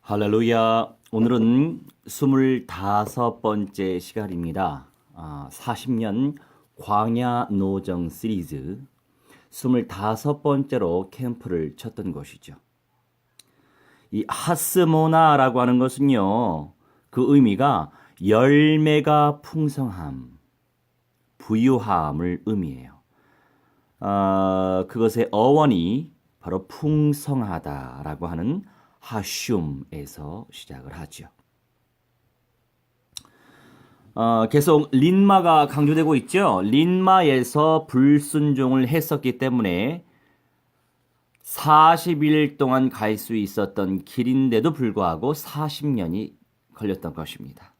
할렐루야. 오늘은 25번째 시간입니다. 40년 광야 노정 시리즈 25번째로 캠프를 쳤던 것이죠. 이 하스모나라고 하는 것은요, 그 의미가 열매가 풍성함, 부유함을 의미해요. 그것의 어원이 바로 풍성하다라고 하는 하슘에서 시작을 하죠. 계속 린마가 강조되고 있죠. 린마에서 불순종을 했었기 때문에 40일 동안 갈 수 있었던 길인데도 불구하고 40년이 걸렸던 것입니다.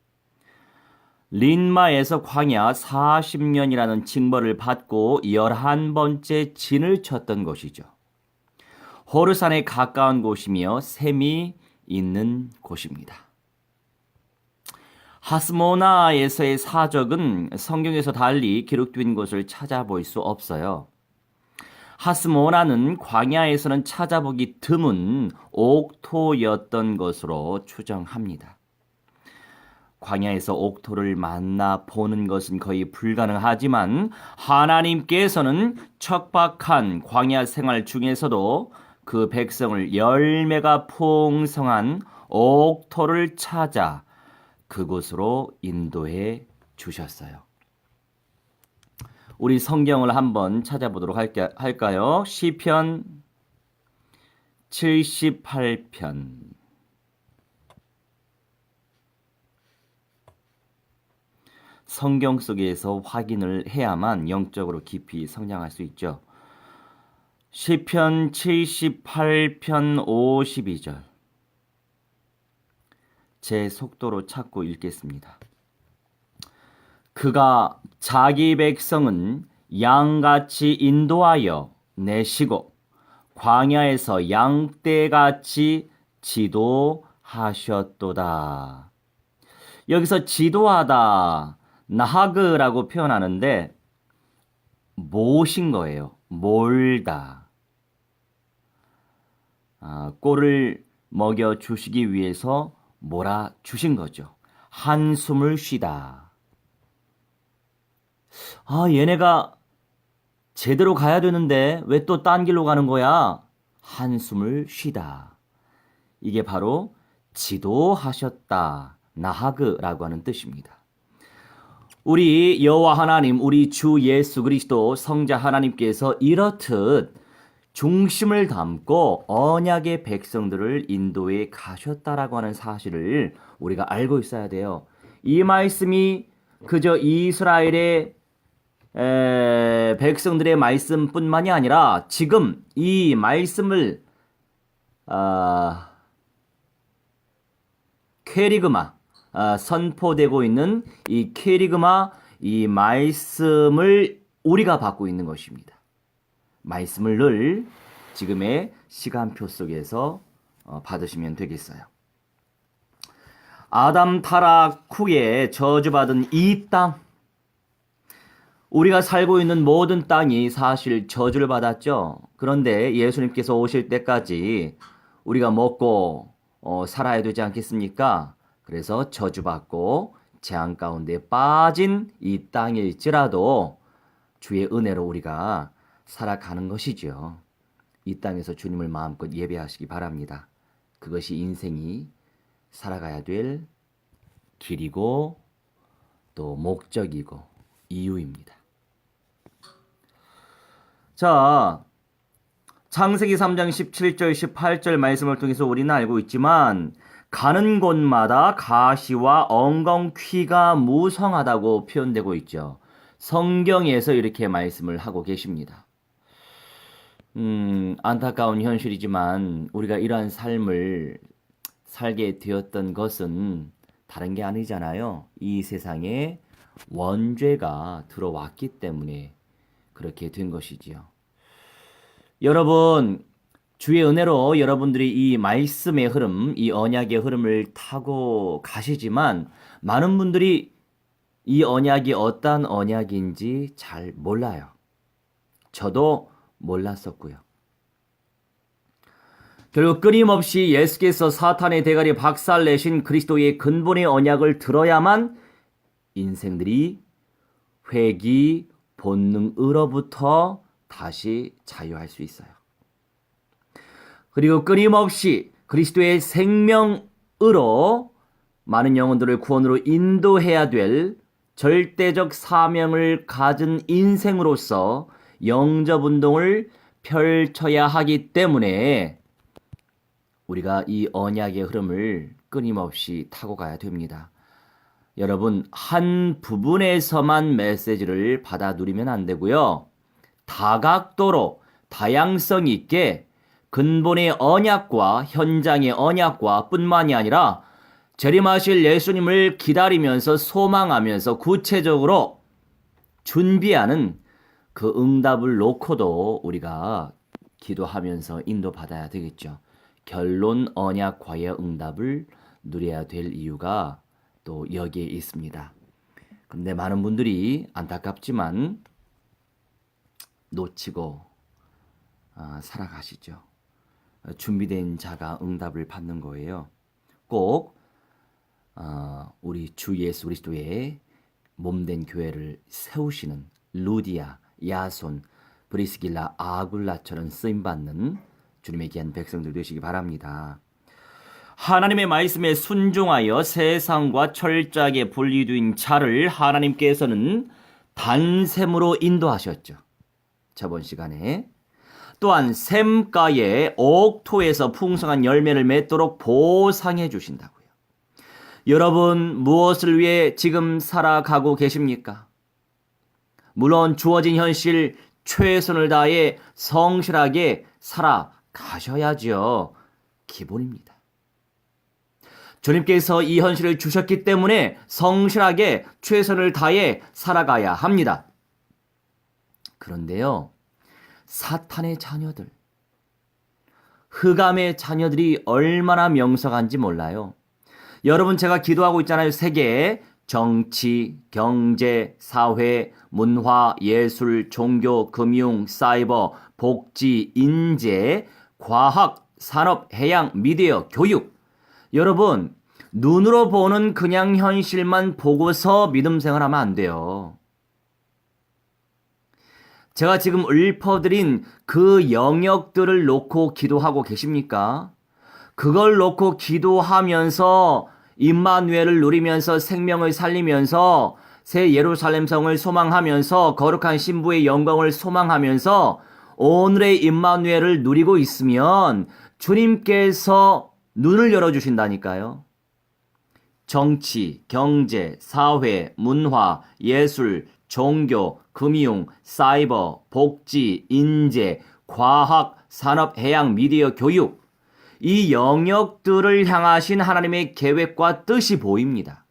린마에서 광야 40년이라는 징벌을 받고 11번째 진을 쳤던 것이죠. 호르산에 가까운 곳이며 샘이 있는 곳입니다. 하스모나에서의 사적은 성경에서 달리 기록된 곳을 찾아볼 수 없어요. 하스모나는 광야에서는 찾아보기 드문 옥토였던 것으로 추정합니다. 광야에서 옥토를 만나 보는 것은 거의 불가능하지만 하나님께서는 척박한 광야 생활 중에서도 그 백성을 열매가 풍성한 옥토를 찾아 그곳으로 인도해 주셨어요. 우리 성경을 한번 찾아보도록 할까요? 시편 78편. 성경 속에서 확인을 해야만 영적으로 깊이 성장할 수 있죠. 시편 78편 52절. 제 속도로 찾고 읽겠습니다. 그가 자기 백성은 양같이 인도하여 내시고 광야에서 양떼같이 지도하셨도다. 여기서 지도하다, 나하그라고 표현하는데 모신 거예요. 몰다. 꼴을 먹여 주시기 위해서 몰아 주신 거죠. 한숨을 쉬다. 얘네가 제대로 가야 되는데 왜 또 딴 길로 가는 거야? 한숨을 쉬다. 이게 바로 지도하셨다. 나하그라고 하는 뜻입니다. 우리 여호와 하나님, 우리 주 예수 그리스도 성자 하나님께서 이렇듯 중심을 담고 언약의 백성들을 인도해 가셨다라고 하는 사실을 우리가 알고 있어야 돼요. 이 말씀이 그저 이스라엘의 백성들의 말씀뿐만이 아니라 지금 이 말씀을 퀘리그마 선포되고 있는 이 퀘리그마 이 말씀을 우리가 받고 있는 것입니다. 말씀을 늘 지금의 시간표 속에서 받으시면 되겠어요. 아담 타락 후에 저주받은 이 땅, 우리가 살고 있는 모든 땅이 사실 저주를 받았죠. 그런데 예수님께서 오실 때까지 우리가 먹고 살아야 되지 않겠습니까? 그래서 저주받고 재앙 가운데 빠진 이 땅일지라도 주의 은혜로 우리가 살아가는 것이죠. 이 땅에서 주님을 마음껏 예배하시기 바랍니다. 그것이 인생이 살아가야 될 길이고 또 목적이고 이유입니다. 자, 창세기 3장 17절 18절 말씀을 통해서 우리는 알고 있지만 가는 곳마다 가시와 엉겅퀴가 무성하다고 표현되고 있죠. 성경에서 이렇게 말씀을 하고 계십니다. 안타까운 현실이지만 우리가 이러한 삶을 살게 되었던 것은 다른 게 아니잖아요. 이 세상에 원죄가 들어왔기 때문에 그렇게 된 것이지요. 여러분, 주의 은혜로 여러분들이 이 말씀의 흐름, 이 언약의 흐름을 타고 가시지만 많은 분들이 이 언약이 어떤 언약인지 잘 몰라요. 저도 몰랐었고요. 결국 끊임없이 예수께서 사탄의 대가리 박살내신 그리스도의 근본의 언약을 들어야만 인생들이 회귀 본능으로부터 다시 자유할 수 있어요. 그리고 끊임없이 그리스도의 생명으로 많은 영혼들을 구원으로 인도해야 될 절대적 사명을 가진 인생으로서 영접 운동을 펼쳐야 하기 때문에 우리가 이 언약의 흐름을 끊임없이 타고 가야 됩니다. 여러분, 한 부분에서만 메시지를 받아 누리면 안 되고요. 다각도로 다양성 있게 근본의 언약과 현장의 언약과 뿐만이 아니라 재림하실 예수님을 기다리면서 소망하면서 구체적으로 준비하는 그 응답을 놓고도 우리가 기도하면서 인도받아야 되겠죠. 결론 언약과의 응답을 누려야 될 이유가 또 여기에 있습니다. 그런데 많은 분들이 안타깝지만 놓치고 살아가시죠. 준비된 자가 응답을 받는 거예요. 꼭 우리 주 예수 그리스도의 몸된 교회를 세우시는 루디아, 야손, 브리스길라, 아굴라처럼 쓰임받는 주님의 귀한 백성들 되시기 바랍니다. 하나님의 말씀에 순종하여 세상과 철저하게 분리된 자를 하나님께서는 단샘으로 인도하셨죠. 저번 시간에 또한 샘가에 옥토에서 풍성한 열매를 맺도록 보상해 주신다고요. 여러분 무엇을 위해 지금 살아가고 계십니까? 물론 주어진 현실 최선을 다해 성실하게 살아가셔야죠. 기본입니다. 주님께서 이 현실을 주셨기 때문에 성실하게 최선을 다해 살아가야 합니다. 그런데요, 사탄의 자녀들, 흑암의 자녀들이 얼마나 명석한지 몰라요. 여러분 제가 기도하고 있잖아요. 세계, 정치, 경제, 사회, 문화, 예술, 종교, 금융, 사이버, 복지, 인재, 과학, 산업, 해양, 미디어, 교육. 여러분 눈으로 보는 그냥 현실만 보고서 믿음 생활하면 안 돼요. 제가 지금 읊어드린 그 영역들을 놓고 기도하고 계십니까? 그걸 놓고 기도하면서 임마누엘을 누리면서 생명을 살리면서 새 예루살렘 성을 소망하면서 거룩한 신부의 영광을 소망하면서 오늘의 임마누엘을 누리고 있으면 주님께서 눈을 열어주신다니까요. 정치, 경제, 사회, 문화, 예술, 종교, 금융, 사이버, 복지, 인재, 과학, 산업, 해양, 미디어, 교육, 이 영역들을 향하신 하나님의 계획과 뜻이 보입니다.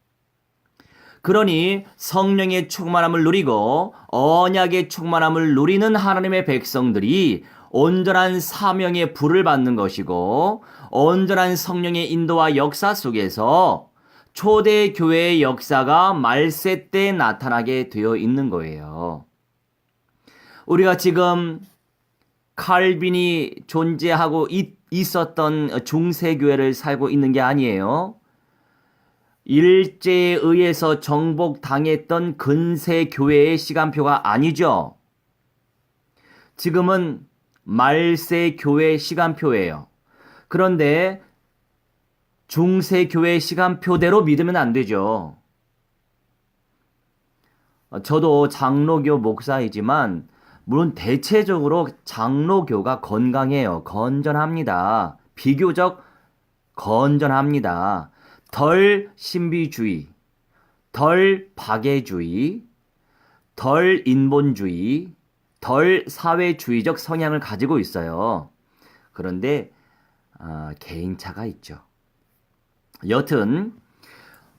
그러니 성령의 충만함을 누리고 언약의 충만함을 누리는 하나님의 백성들이 온전한 사명의 불을 받는 것이고 온전한 성령의 인도와 역사 속에서 초대 교회의 역사가 말세 때 나타나게 되어 있는 거예요. 우리가 지금 칼빈이 존재하고 있었던 중세교회를 살고 있는 게 아니에요. 일제에 의해서 정복당했던 근세교회의 시간표가 아니죠. 지금은 말세교회 시간표예요. 그런데 중세교회 시간표대로 믿으면 안 되죠. 저도 장로교 목사이지만 물론 대체적으로 장로교가 건강해요. 건전합니다. 비교적 건전합니다. 덜 신비주의, 덜 박애주의, 덜 인본주의, 덜 사회주의적 성향을 가지고 있어요. 그런데 개인차가 있죠. 여튼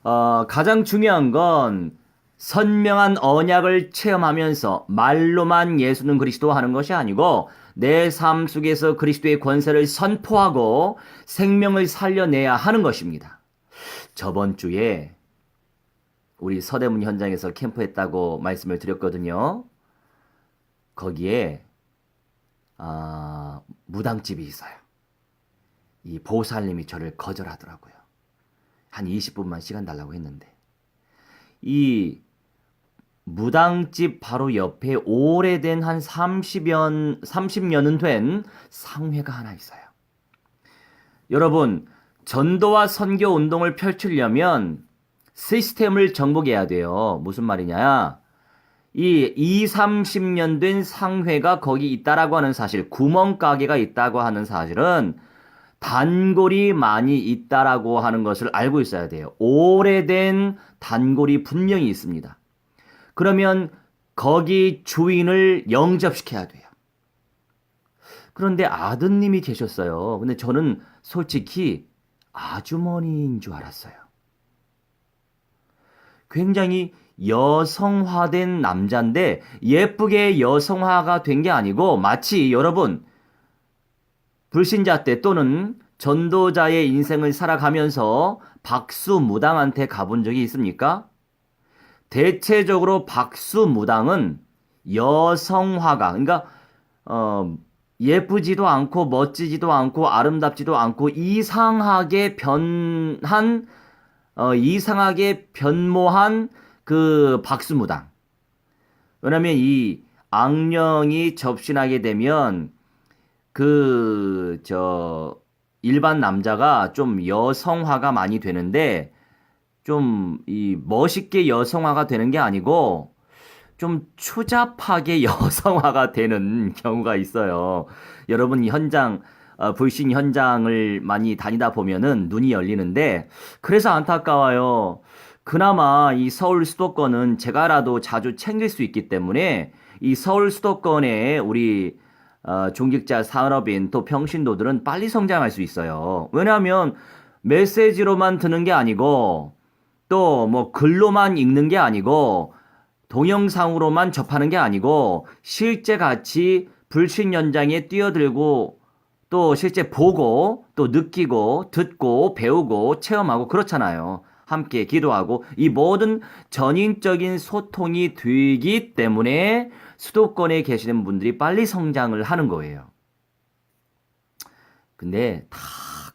가장 중요한 건 선명한 언약을 체험하면서 말로만 예수는 그리스도 하는 것이 아니고 내 삶 속에서 그리스도의 권세를 선포하고 생명을 살려내야 하는 것입니다. 저번 주에 우리 서대문 현장에서 캠프했다고 말씀을 드렸거든요. 거기에 무당집이 있어요. 이 보살님이 저를 거절하더라고요. 한 20분만 시간 달라고 했는데. 이 무당집 바로 옆에 오래된 한 30년은 된 상회가 하나 있어요. 여러분, 전도와 선교 운동을 펼치려면 시스템을 정복해야 돼요. 무슨 말이냐? 이 30년 된 상회가 거기 있다라고 하는 사실, 구멍가게가 있다고 하는 사실은 단골이 많이 있다라고 하는 것을 알고 있어야 돼요. 오래된 단골이 분명히 있습니다. 그러면 거기 주인을 영접시켜야 돼요. 그런데 아드님이 계셨어요. 근데 저는 솔직히 아주머니인 줄 알았어요. 굉장히 여성화된 남자인데 예쁘게 여성화가 된 게 아니고 마치 여러분 불신자 때 또는 전도자의 인생을 살아가면서 박수무당한테 가본 적이 있습니까? 대체적으로 박수무당은 여성화가 그러니까 예쁘지도 않고 멋지지도 않고 아름답지도 않고 이상하게 변모한 그 박수무당. 왜냐면 이 악령이 접신하게 되면 일반 남자가 좀 여성화가 많이 되는데 좀 이 멋있게 여성화가 되는 게 아니고 좀 추잡하게 여성화가 되는 경우가 있어요. 여러분 불신 현장을 많이 다니다 보면은 눈이 열리는데 그래서 안타까워요. 그나마 이 서울 수도권은 제가라도 자주 챙길 수 있기 때문에 이 서울 수도권에 우리 중직자 산업인 또 평신도들은 빨리 성장할 수 있어요. 왜냐하면 메시지로만 듣는 게 아니고 또 뭐 글로만 읽는 게 아니고 동영상으로만 접하는 게 아니고 실제 같이 불신 현장에 뛰어들고 또 실제 보고 또 느끼고 듣고 배우고 체험하고 그렇잖아요. 함께 기도하고 이 모든 전인적인 소통이 되기 때문에 수도권에 계시는 분들이 빨리 성장을 하는 거예요. 근데 다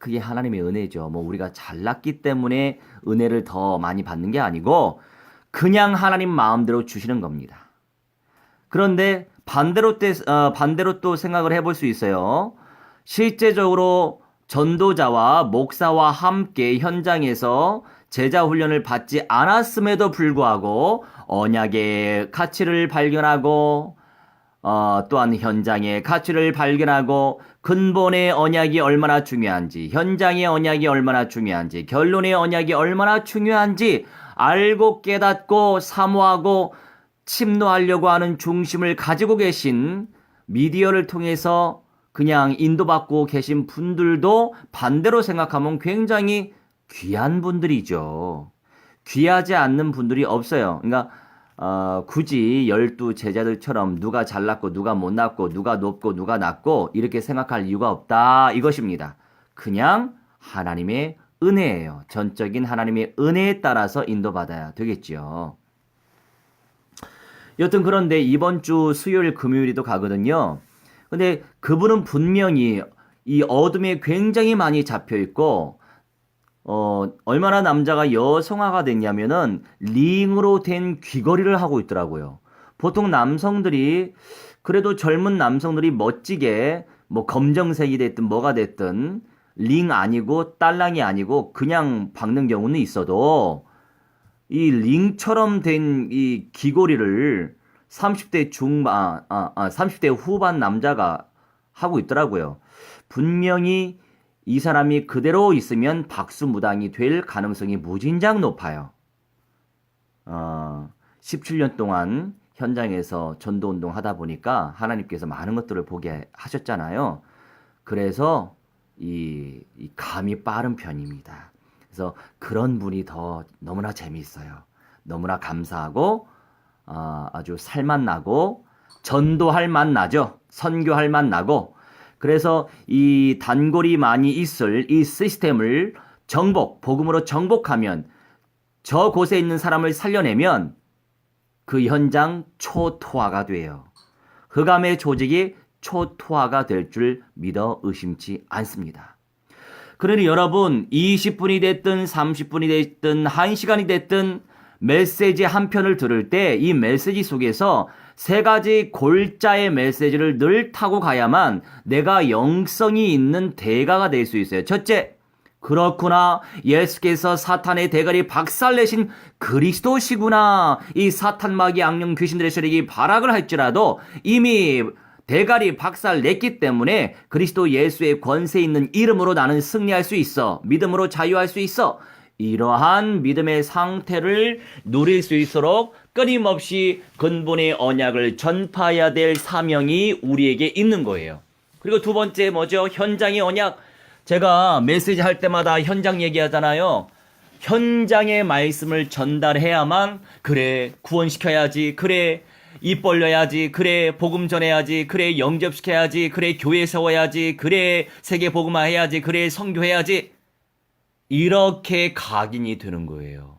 그게 하나님의 은혜죠. 뭐 우리가 잘났기 때문에 은혜를 더 많이 받는 게 아니고 그냥 하나님 마음대로 주시는 겁니다. 그런데 반대로 또 생각을 해볼 수 있어요. 실제적으로 전도자와 목사와 함께 현장에서 제자 훈련을 받지 않았음에도 불구하고 언약의 가치를 발견하고 또한 현장의 가치를 발견하고 근본의 언약이 얼마나 중요한지, 현장의 언약이 얼마나 중요한지, 결론의 언약이 얼마나 중요한지 알고 깨닫고 사모하고 침노하려고 하는 중심을 가지고 계신 미디어를 통해서 그냥 인도받고 계신 분들도 반대로 생각하면 굉장히 귀한 분들이죠. 귀하지 않는 분들이 없어요. 그러니까 굳이 12 제자들처럼 누가 잘났고 누가 못났고 누가 높고 누가 낮고 이렇게 생각할 이유가 없다 이것입니다. 그냥 하나님의 은혜예요. 전적인 하나님의 은혜에 따라서 인도받아야 되겠죠. 여튼 그런데 이번 주 수요일 금요일에도 가거든요. 근데 그분은 분명히 이 어둠에 굉장히 많이 잡혀 있고 얼마나 남자가 여성화가 됐냐면은 링으로 된 귀걸이를 하고 있더라고요. 보통 남성들이 그래도 젊은 남성들이 멋지게 뭐 검정색이 됐든 뭐가 됐든 링 아니고 딸랑이 아니고 그냥 박는 경우는 있어도 이 링처럼 된 이 귀걸이를 30대 후반 남자가 하고 있더라고요. 분명히 이 사람이 그대로 있으면 박수무당이 될 가능성이 무진장 높아요. 17년 동안 현장에서 전도운동 하다 보니까 하나님께서 많은 것들을 보게 하셨잖아요. 그래서 이 감이 빠른 편입니다. 그래서 그런 분이 더 너무나 재미있어요. 너무나 감사하고 아주 살맛 나고 전도할 맛 나죠. 선교할 맛 나고 그래서 이 단골이 많이 있을 이 시스템을 복음으로 정복하면 저곳에 있는 사람을 살려내면 그 현장 초토화가 돼요. 흑암의 조직이 초토화가 될 줄 믿어 의심치 않습니다. 그러니 여러분 20분이 됐든 30분이 됐든 1시간이 됐든 메시지 한 편을 들을 때 이 메시지 속에서 세 가지 골자의 메시지를 늘 타고 가야만 내가 영성이 있는 대가가 될 수 있어요. 첫째, 그렇구나. 예수께서 사탄의 대가리 박살내신 그리스도시구나. 이 사탄 마귀 악령 귀신들의 세력이 발악을 할지라도 이미 대가리 박살 냈기 때문에 그리스도 예수의 권세 있는 이름으로 나는 승리할 수 있어. 믿음으로 자유할 수 있어. 이러한 믿음의 상태를 누릴 수 있도록 끊임없이 근본의 언약을 전파해야 될 사명이 우리에게 있는 거예요. 그리고 두 번째 뭐죠? 현장의 언약. 제가 메시지 할 때마다 현장 얘기하잖아요. 현장의 말씀을 전달해야만 그래 구원시켜야지, 그래 입 벌려야지, 그래 복음 전해야지, 그래 영접시켜야지, 그래 교회 세워야지, 그래 세계 복음화해야지, 그래 선교해야지, 이렇게 각인이 되는 거예요.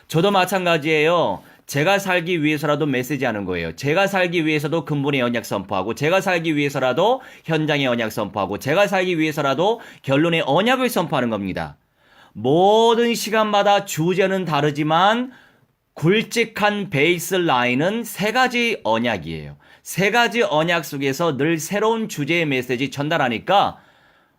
저도 마찬가지예요. 제가 살기 위해서라도 메시지 하는 거예요. 제가 살기 위해서도 근본의 언약 선포하고, 제가 살기 위해서라도 현장의 언약 선포하고, 제가 살기 위해서라도 결론의 언약을 선포하는 겁니다. 모든 시간마다 주제는 다르지만 굵직한 베이스 라인은 세 가지 언약이에요. 세 가지 언약 속에서 늘 새로운 주제의 메시지 전달하니까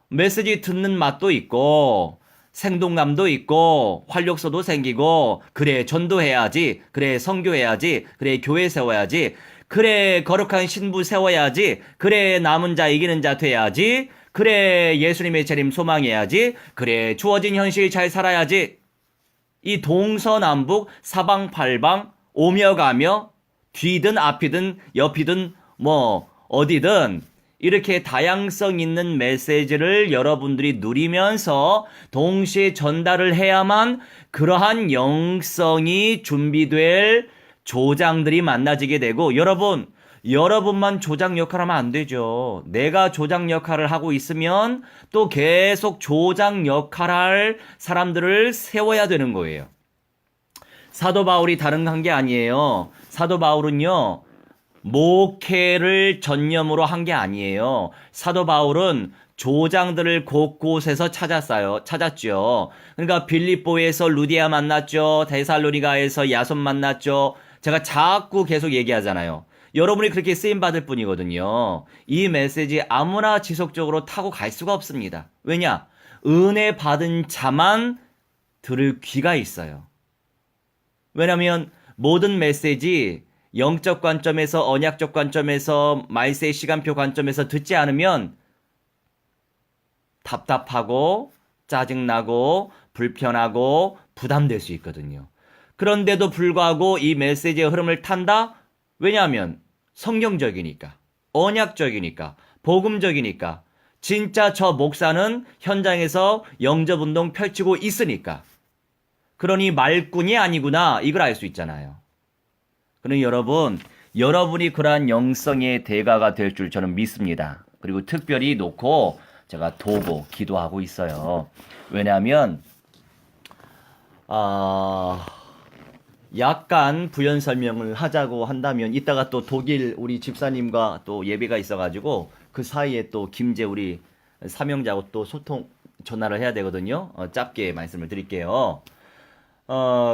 메시지 듣는 맛도 있고 생동감도 있고 활력소도 생기고, 그래 전도해야지, 그래 선교해야지, 그래 교회 세워야지, 그래 거룩한 신부 세워야지, 그래 남은 자 이기는 자 돼야지, 그래 예수님의 재림 소망해야지, 그래 주어진 현실 잘 살아야지. 이 동서남북 사방팔방 오며 가며 뒤든 앞이든 옆이든 뭐 어디든 이렇게 다양성 있는 메시지를 여러분들이 누리면서 동시에 전달을 해야만 그러한 영성이 준비될 조장들이 만나지게 되고, 여러분만 조장 역할하면 안 되죠. 내가 조장 역할을 하고 있으면 또 계속 조장 역할할 사람들을 세워야 되는 거예요. 사도 바울이 다른 한 게 아니에요. 사도 바울은요, 목회를 전념으로 한 게 아니에요. 사도 바울은 조장들을 곳곳에서 찾았죠. 그러니까 빌립보에서 루디아 만났죠. 데살로니가에서 야손 만났죠. 제가 자꾸 계속 얘기하잖아요. 여러분이 그렇게 쓰임받을 뿐이거든요. 이 메시지 아무나 지속적으로 타고 갈 수가 없습니다. 왜냐? 은혜 받은 자만 들을 귀가 있어요. 왜냐면 모든 메시지 영적 관점에서, 언약적 관점에서, 말세의 시간표 관점에서 듣지 않으면 답답하고 짜증나고 불편하고 부담될 수 있거든요. 그런데도 불구하고 이 메시지의 흐름을 탄다? 왜냐하면 성경적이니까, 언약적이니까, 복음적이니까, 진짜 저 목사는 현장에서 영접운동 펼치고 있으니까. 그러니 말꾼이 아니구나, 이걸 알 수 있잖아요. 그러니 여러분이 그러한 영성의 대가가 될 줄 저는 믿습니다. 그리고 특별히 놓고 제가 도고 기도하고 있어요. 왜냐하면 약간 부연 설명을 하자고 한다면 이따가 또 독일 우리 집사님과 또 예배가 있어가지고 그 사이에 또 김재 우리 사명자하고 또 소통 전화를 해야 되거든요. 짧게 말씀을 드릴게요.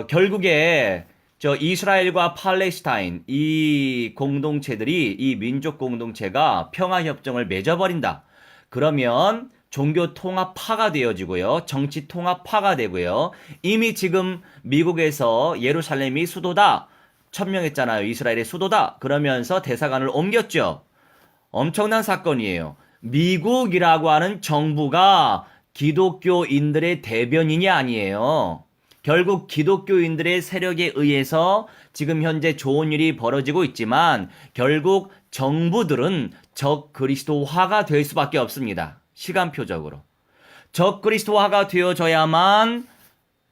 결국에 저 이스라엘과 팔레스타인 이 공동체들이, 이 민족 공동체가 평화협정을 맺어버린다. 그러면 종교 통합파가 되어지고요. 정치 통합파가 되고요. 이미 지금 미국에서 예루살렘이 수도다. 천명했잖아요. 이스라엘의 수도다. 그러면서 대사관을 옮겼죠. 엄청난 사건이에요. 미국이라고 하는 정부가 기독교인들의 대변인이 아니에요. 결국 기독교인들의 세력에 의해서 지금 현재 좋은 일이 벌어지고 있지만 결국 정부들은 적 그리스도화가 될 수밖에 없습니다. 시간표적으로. 적 그리스도화가 되어져야만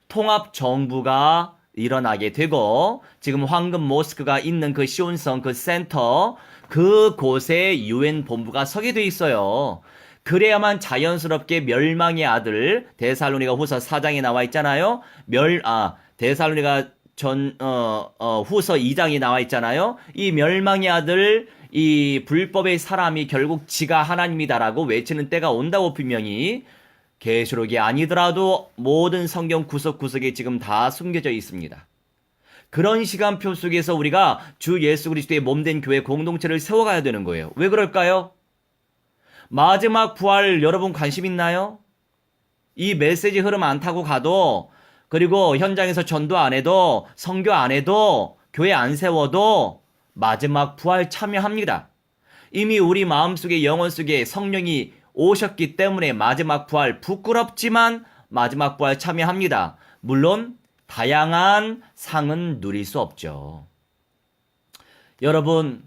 통합 정부가 일어나게 되고, 지금 황금 모스크가 있는 그 시온성 그 센터, 그곳에 유엔 본부가 서게 돼 있어요. 그래야만 자연스럽게 멸망의 아들, 데살로니가 후서 4장에 나와 있잖아요. 데살로니가 후서 2장이 나와 있잖아요. 이 멸망의 아들, 이 불법의 사람이 결국 지가 하나님이다라고 외치는 때가 온다고 분명히 계시록이 아니더라도 모든 성경 구석구석에 지금 다 숨겨져 있습니다. 그런 시간표 속에서 우리가 주 예수 그리스도의 몸된 교회 공동체를 세워가야 되는 거예요. 왜 그럴까요? 마지막 부활 여러분 관심 있나요? 이 메시지 흐름 안 타고 가도, 그리고 현장에서 전도 안 해도, 선교 안 해도, 교회 안 세워도 마지막 부활 참여합니다. 이미 우리 마음속에, 영혼 속에 성령이 오셨기 때문에 마지막 부활, 부끄럽지만 마지막 부활 참여합니다. 물론 다양한 상은 누릴 수 없죠. 여러분,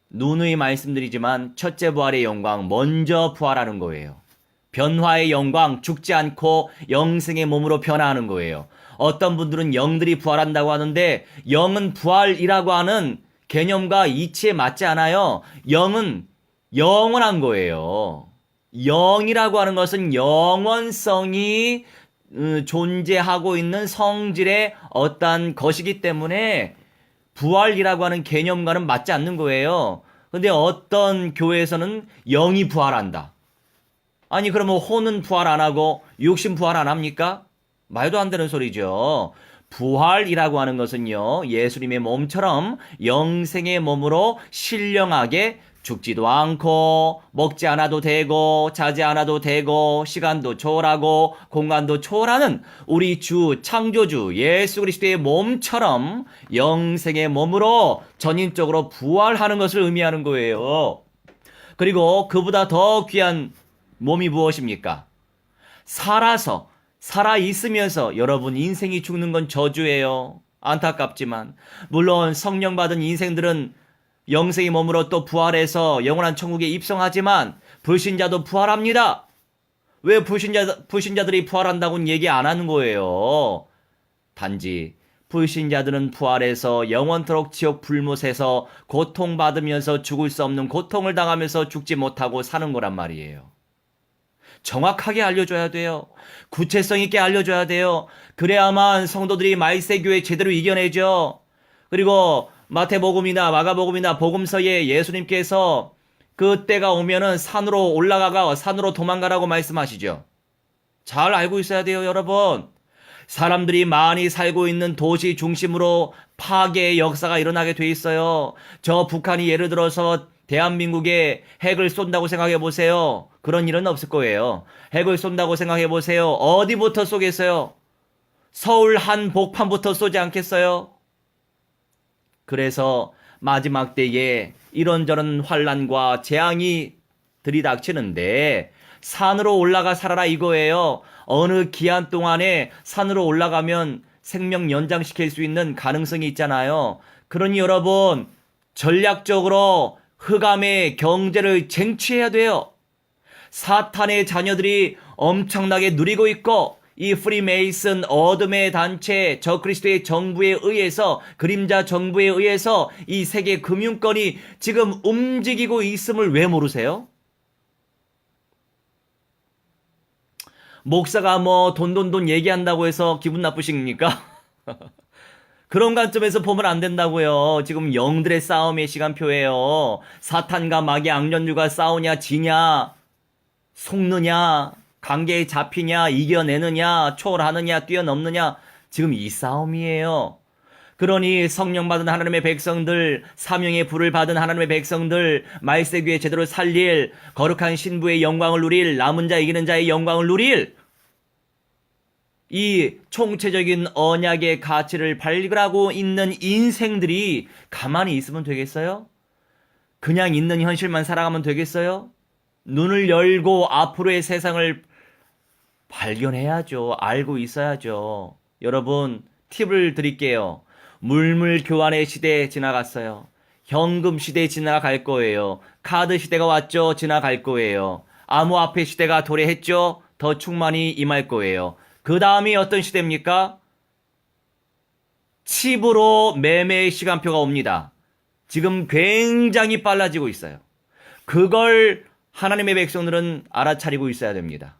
누누이 말씀드리지만 첫째 부활의 영광, 먼저 부활하는 거예요. 변화의 영광, 죽지 않고 영생의 몸으로 변화하는 거예요. 어떤 분들은 영들이 부활한다고 하는데, 영은 부활이라고 하는 개념과 이치에 맞지 않아요. 영은 영원한 거예요. 영이라고 하는 것은 영원성이 존재하고 있는 성질의 어떤 것이기 때문에 부활이라고 하는 개념과는 맞지 않는 거예요. 근데 어떤 교회에서는 영이 부활한다. 아니 그러면 혼은 부활 안 하고 육신 부활 안 합니까? 말도 안 되는 소리죠. 부활이라고 하는 것은요, 예수님의 몸처럼 영생의 몸으로 신령하게 죽지도 않고 먹지 않아도 되고 자지 않아도 되고 시간도 초월하고 공간도 초월하는 우리 주 창조주 예수 그리스도의 몸처럼 영생의 몸으로 전인적으로 부활하는 것을 의미하는 거예요. 그리고 그보다 더 귀한 몸이 무엇입니까? 살아 있으면서 여러분 인생이 죽는 건 저주예요. 안타깝지만 물론 성령 받은 인생들은 영생의 몸으로 또 부활해서 영원한 천국에 입성하지만 불신자도 부활합니다. 왜 불신자들이 부활한다고는 얘기 안 하는 거예요. 단지 불신자들은 부활해서 영원토록 지옥 불못에서 고통받으면서 죽을 수 없는 고통을 당하면서 죽지 못하고 사는 거란 말이에요. 정확하게 알려줘야 돼요. 구체성 있게 알려줘야 돼요. 그래야만 성도들이 말세교회 제대로 이겨내죠. 그리고 마태복음이나 마가복음이나 복음서에 예수님께서 그 때가 오면은 산으로 올라가가 산으로 도망가라고 말씀하시죠. 잘 알고 있어야 돼요, 여러분. 사람들이 많이 살고 있는 도시 중심으로 파괴의 역사가 일어나게 돼 있어요. 저 북한이 예를 들어서 대한민국에 핵을 쏜다고 생각해 보세요. 그런 일은 없을 거예요. 핵을 쏜다고 생각해 보세요. 어디부터 쏘겠어요? 서울 한복판부터 쏘지 않겠어요? 그래서 마지막 때에 이런저런 환란과 재앙이 들이닥치는데 산으로 올라가 살아라 이거예요. 어느 기한 동안에 산으로 올라가면 생명 연장시킬 수 있는 가능성이 있잖아요. 그러니 여러분 전략적으로 흑암의 경제를 쟁취해야 돼요. 사탄의 자녀들이 엄청나게 누리고 있고 이 프리메이슨 어둠의 단체 저그리스도의 정부에 의해서 그림자 정부에 의해서 이 세계 금융권이 지금 움직이고 있음을 왜 모르세요? 목사가 뭐 돈 얘기한다고 해서 기분 나쁘십니까? 그런 관점에서 보면 안 된다고요. 지금 영들의 싸움의 시간표예요. 사탄과 마귀 악년류가 싸우냐 지냐 속느냐 관계에 잡히냐 이겨내느냐 초월하느냐 뛰어넘느냐 지금 이 싸움이에요. 그러니 성령 받은 하나님의 백성들, 사명의 불을 받은 하나님의 백성들, 말세교회 제대로 살릴, 거룩한 신부의 영광을 누릴, 남은 자 이기는 자의 영광을 누릴 이 총체적인 언약의 가치를 발굴하고 있는 인생들이 가만히 있으면 되겠어요? 그냥 있는 현실만 살아가면 되겠어요? 눈을 열고 앞으로의 세상을 발견해야죠. 알고 있어야죠. 여러분 팁을 드릴게요. 물물 교환의 시대 지나갔어요. 현금 시대 지나갈 거예요. 카드 시대가 왔죠. 지나갈 거예요. 암호화폐 시대가 도래했죠. 더 충만히 임할 거예요. 그 다음이 어떤 시대입니까? 칩으로 매매의 시간표가 옵니다. 지금 굉장히 빨라지고 있어요. 그걸 하나님의 백성들은 알아차리고 있어야 됩니다.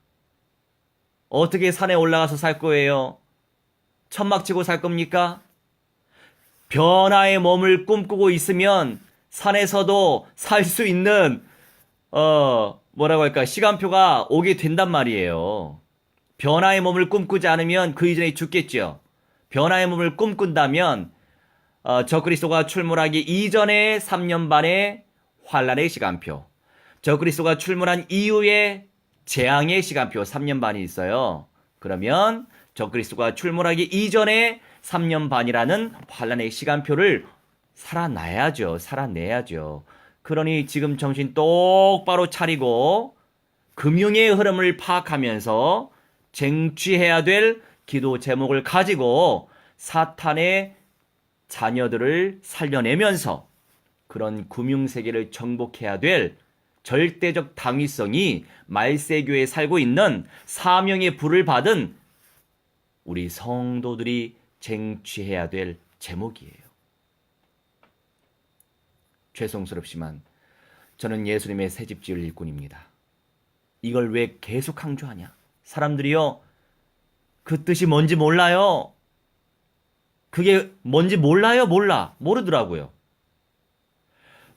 어떻게 산에 올라가서 살 거예요? 천막 치고 살 겁니까? 변화의 몸을 꿈꾸고 있으면 산에서도 살 수 있는 뭐라고 할까 시간표가 오게 된단 말이에요. 변화의 몸을 꿈꾸지 않으면 그 이전에 죽겠죠. 변화의 몸을 꿈꾼다면 적그리스도가 출몰하기 이전에 3년 반의 환란의 시간표, 적그리스도가 출몰한 이후에 재앙의 시간표 3년 반이 있어요. 그러면 적그리스도가 출몰하기 이전에 3년 반이라는 환란의 시간표를 살아내야죠. 그러니 지금 정신 똑바로 차리고 금융의 흐름을 파악하면서 쟁취해야 될 기도 제목을 가지고 사탄의 자녀들을 살려내면서 그런 금융세계를 정복해야 될 절대적 당위성이 말세교에 살고 있는 사명의 불을 받은 우리 성도들이 쟁취해야 될 제목이에요. 죄송스럽지만 저는 예수님의 새집지을 일꾼입니다. 이걸 왜 계속 강조하냐? 사람들이요, 그 뜻이 뭔지 몰라요. 그게 뭔지 모르더라고요.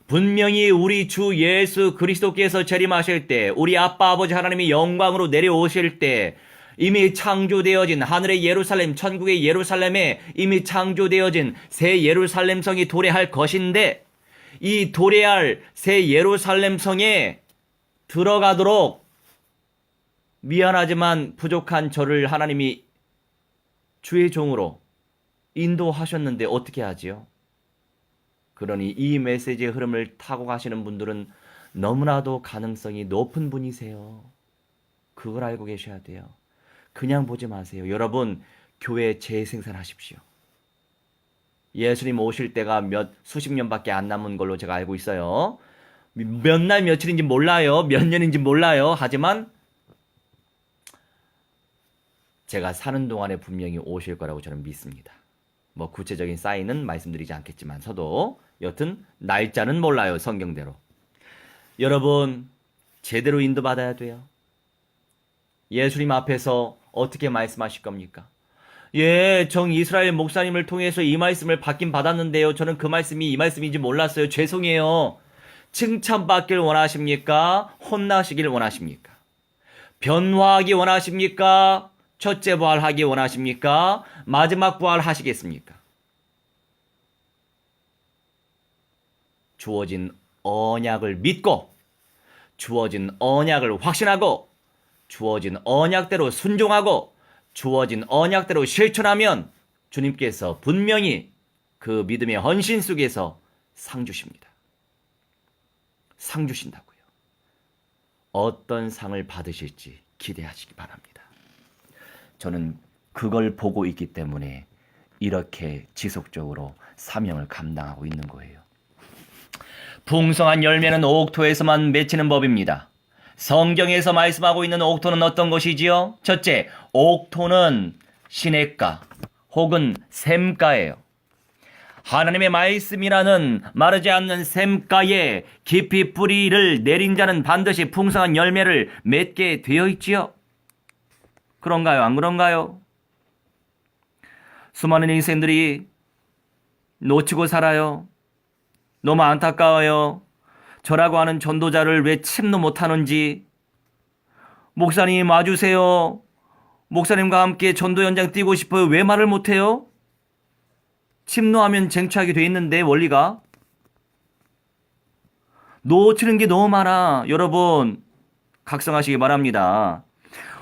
분명히 우리 주 예수 그리스도께서 재림하실 때, 우리 아빠 아버지 하나님이 영광으로 내려오실 때, 이미 창조되어진 하늘의 예루살렘, 천국의 예루살렘에 이미 창조되어진 새 예루살렘 성이 도래할 것인데, 이 도래할 새 예루살렘 성에 들어가도록 미안하지만 부족한 저를 하나님이 주의 종으로 인도하셨는데 어떻게 하지요? 그러니 이 메시지의 흐름을 타고 가시는 분들은 너무나도 가능성이 높은 분이세요. 그걸 알고 계셔야 돼요. 그냥 보지 마세요. 여러분, 교회 재생산하십시오. 예수님 오실 때가 수십 년밖에 안 남은 걸로 제가 알고 있어요. 몇 날 며칠인지 몰라요. 몇 년인지 몰라요. 하지만 제가 사는 동안에 분명히 오실 거라고 저는 믿습니다. 뭐 구체적인 사인은 말씀드리지 않겠지만서도 여튼 날짜는 몰라요. 성경대로. 여러분, 제대로 인도받아야 돼요. 예수님 앞에서 어떻게 말씀하실 겁니까? 예, 정 이스라엘 목사님을 통해서 이 말씀을 받긴 받았는데요. 저는 그 말씀이 이 말씀인지 몰랐어요. 죄송해요. 칭찬받길 원하십니까? 혼나시길 원하십니까? 변화하기 원하십니까? 첫째 부활하기 원하십니까? 마지막 부활하시겠습니까? 주어진 언약을 믿고, 주어진 언약을 확신하고, 주어진 언약대로 순종하고, 주어진 언약대로 실천하면 주님께서 분명히 그 믿음의 헌신 속에서 상 주십니다. 상 주신다고요. 어떤 상을 받으실지 기대하시기 바랍니다. 저는 그걸 보고 있기 때문에 이렇게 지속적으로 사명을 감당하고 있는 거예요. 풍성한 열매는 옥토에서만 맺히는 법입니다. 성경에서 말씀하고 있는 옥토는 어떤 것이지요? 첫째, 옥토는 시냇가 혹은 샘가예요. 하나님의 말씀이라는 마르지 않는 샘가에 깊이 뿌리를 내린 자는 반드시 풍성한 열매를 맺게 되어 있지요. 그런가요? 안 그런가요? 수많은 인생들이 놓치고 살아요. 너무 안타까워요. 저라고 하는 전도자를 왜 침노 못하는지. 목사님 와주세요. 목사님과 함께 전도 현장 뛰고 싶어요. 왜 말을 못해요? 침노하면 쟁취하게 돼 있는데 원리가. 놓치는 게 너무 많아. 여러분 각성하시기 바랍니다.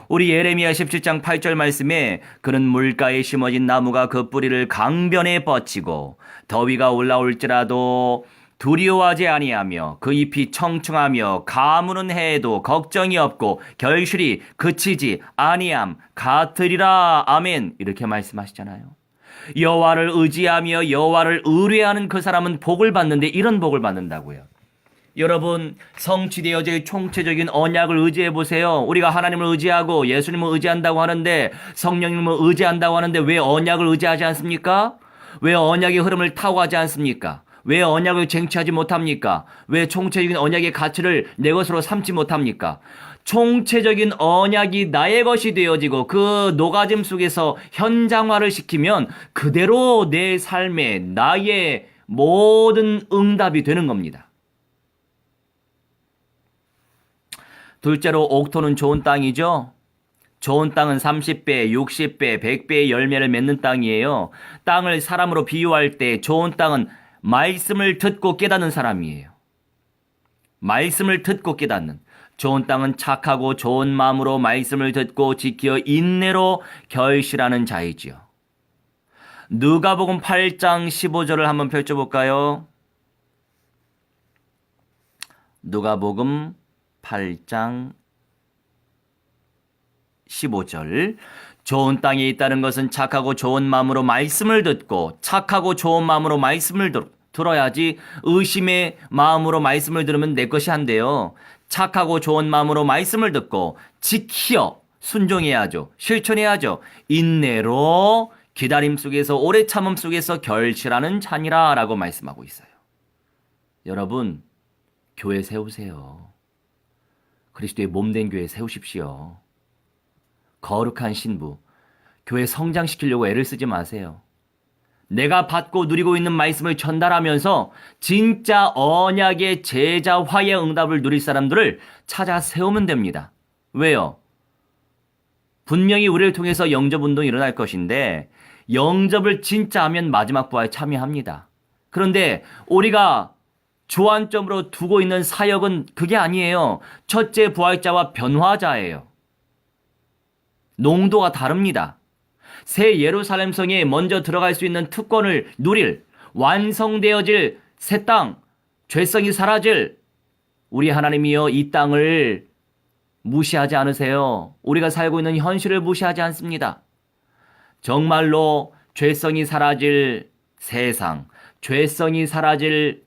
우리 예레미야 17장 8절 말씀에 그는 물가에 심어진 나무가 그 뿌리를 강변에 뻗치고 더위가 올라올지라도 두려워하지 아니하며 그 잎이 청청하며 가무는 해에도 걱정이 없고 결실이 그치지 아니함 같으리라. 아멘. 이렇게 말씀하시잖아요. 여호와를 의지하며 여호와를 의뢰하는 그 사람은 복을 받는데 이런 복을 받는다고요. 여러분 성취되어질 총체적인 언약을 의지해 보세요. 우리가 하나님을 의지하고 예수님을 의지한다고 하는데 성령님을 의지한다고 하는데 왜 언약을 의지하지 않습니까? 왜 언약의 흐름을 타고 가지 않습니까? 왜 언약을 쟁취하지 못합니까? 왜 총체적인 언약의 가치를 내 것으로 삼지 못합니까? 총체적인 언약이 나의 것이 되어지고 그 녹아짐 속에서 현장화를 시키면 그대로 내 삶에 나의 모든 응답이 되는 겁니다. 둘째로 옥토는 좋은 땅이죠. 좋은 땅은 30배, 60배, 100배의 열매를 맺는 땅이에요. 땅을 사람으로 비유할 때 좋은 땅은 말씀을 듣고 깨닫는 사람이에요. 말씀을 듣고 깨닫는. 좋은 땅은 착하고 좋은 마음으로 말씀을 듣고 지켜 인내로 결실하는 자이지요. 누가복음 8장 15절을 한번 펼쳐볼까요? 누가복음 8장 15절. 좋은 땅에 있다는 것은 착하고 좋은 마음으로 말씀을 듣고 착하고 좋은 마음으로 말씀을 들어야지 의심의 마음으로 말씀을 들으면 내 것이 안 돼요. 착하고 좋은 마음으로 말씀을 듣고 지키어 순종해야죠. 실천해야죠. 인내로 기다림 속에서 오래 참음 속에서 결실하는 자니라 라고 말씀하고 있어요. 여러분, 교회 세우세요. 그리스도의 몸된 교회 세우십시오. 거룩한 신부, 교회 성장시키려고 애를 쓰지 마세요. 내가 받고 누리고 있는 말씀을 전달하면서 진짜 언약의 제자화의 응답을 누릴 사람들을 찾아 세우면 됩니다. 왜요? 분명히 우리를 통해서 영접운동이 일어날 것인데 영접을 진짜 하면 마지막 부활에 참여합니다. 그런데 우리가 주안점으로 두고 있는 사역은 그게 아니에요. 첫째 부활자와 변화자예요. 농도가 다릅니다. 새 예루살렘 성에 먼저 들어갈 수 있는 특권을 누릴 완성되어질 새 땅, 죄성이 사라질 우리 하나님이여 이 땅을 무시하지 않으세요. 우리가 살고 있는 현실을 무시하지 않습니다. 정말로 죄성이 사라질 세상, 죄성이 사라질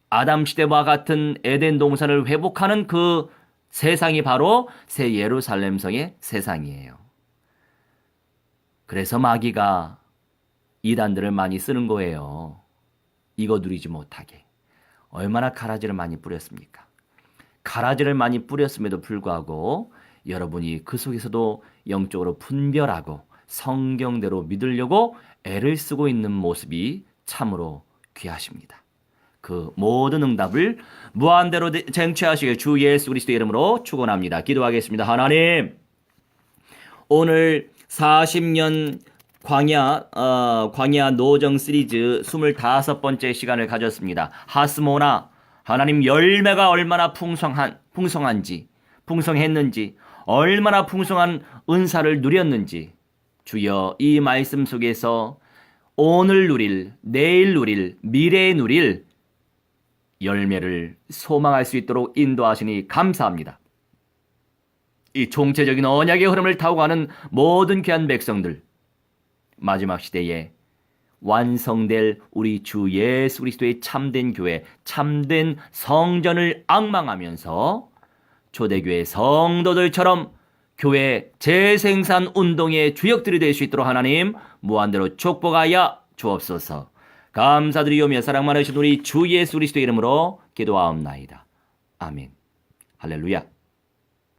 아담 시대와 같은 에덴 동산을 회복하는 그 세상이 바로 새 예루살렘 성의 세상이에요. 그래서 마귀가 이단들을 많이 쓰는 거예요. 이거 누리지 못하게. 얼마나 가라지를 많이 뿌렸습니까? 가라지를 많이 뿌렸음에도 불구하고 여러분이 그 속에서도 영적으로 분별하고 성경대로 믿으려고 애를 쓰고 있는 모습이 참으로 귀하십니다. 그 모든 응답을 무한대로 쟁취하시길 주 예수 그리스도의 이름으로 축원합니다. 기도하겠습니다. 하나님, 오늘 40년 광야 노정 시리즈 25번째 시간을 가졌습니다. 하스모나, 하나님 열매가 얼마나 풍성한지, 풍성했는지, 얼마나 풍성한 은사를 누렸는지, 주여 이 말씀 속에서 오늘 누릴, 내일 누릴, 미래에 누릴 열매를 소망할 수 있도록 인도하시니 감사합니다. 이 총체적인 언약의 흐름을 타고 가는 모든 귀한 백성들, 마지막 시대에 완성될 우리 주 예수 그리스도의 참된 교회, 참된 성전을 앙망하면서 초대교회 성도들처럼 교회 재생산 운동의 주역들이 될 수 있도록 하나님 무한대로 축복하여 주옵소서. 감사드리오며 사랑 많으신 우리 주 예수 그리스도의 이름으로 기도하옵나이다. 아멘. 할렐루야.